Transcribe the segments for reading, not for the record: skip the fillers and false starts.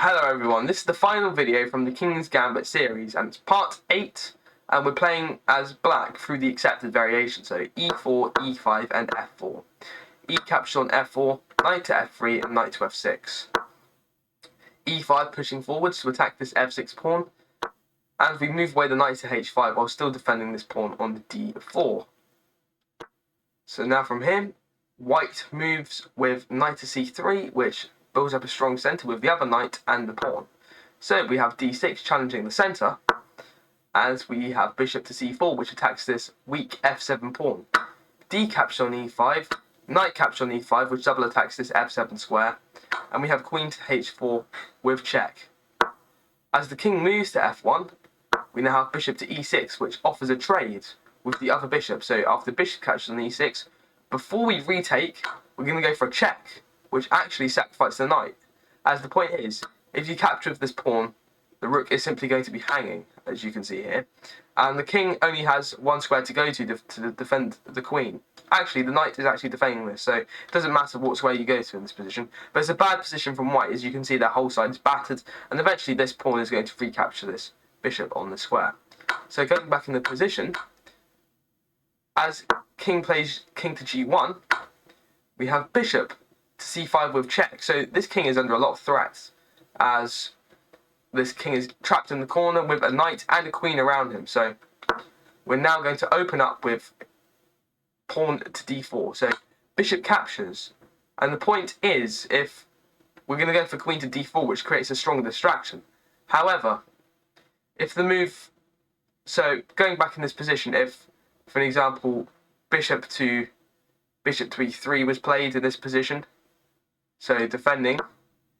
Hello everyone, this is the final video from the King's Gambit series and it's part 8 and we're playing as black through the accepted variation, so e4, e5 and f4. E captures on f4, knight to f3 and knight to f6. e5 pushing forwards to attack this f6 pawn, and we move away the knight to h5 while still defending this pawn on the d4. So now from here, white moves with knight to c3, which builds up a strong centre with the other knight and the pawn. So we have d6 challenging the centre, as we have bishop to c4, which attacks this weak f7 pawn. D capture on e5, knight capture on e5, which double attacks this f7 square, and we have queen to h4 with check. As the king moves to f1, we now have bishop to e6, which offers a trade with the other bishop. So after bishop captures on e6, before we retake, we're going to go for a check, which actually sacrifices the knight. As the point is, if you capture with this pawn, the rook is simply going to be hanging, as you can see here, and the king only has one square to go to defend the queen. Actually, the knight is actually defending this, so it doesn't matter what square you go to in this position, but it's a bad position from white. As you can see, their whole side is battered, and eventually this pawn is going to free capture this bishop on the square. So going back in the position, as king plays king to g1, we have bishop to c5 with check. So this king is under a lot of threats, as this king is trapped in the corner with a knight and a queen around him. So we're now going to open up with pawn to d4. So bishop captures, and the point is, if we're going to go for queen to d4, which creates a stronger distraction. However, if the move, so going back in this position, if, for an example, bishop to e3 was played in this position, so defending,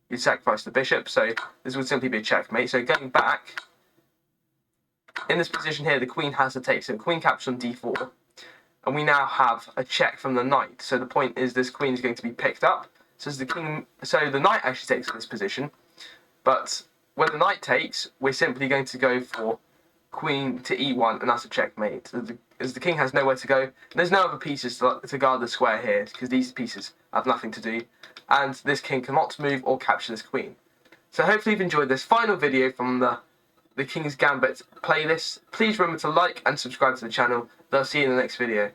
you'd sacrifice the bishop, so this would simply be a checkmate. So going back, in this position here, the queen has to take, so queen captures on d4, and we now have a check from the knight. So the point is, this queen is going to be picked up, so the knight actually takes this position, but when the knight takes, we're simply going to go for queen to e1, and that's a checkmate. As the king has nowhere to go, there's no other pieces to guard the square here, because these pieces have nothing to do, and this king cannot move or capture this queen. So hopefully you've enjoyed this final video from the King's Gambit playlist. Please remember to like and subscribe to the channel. I'll see you in the next video.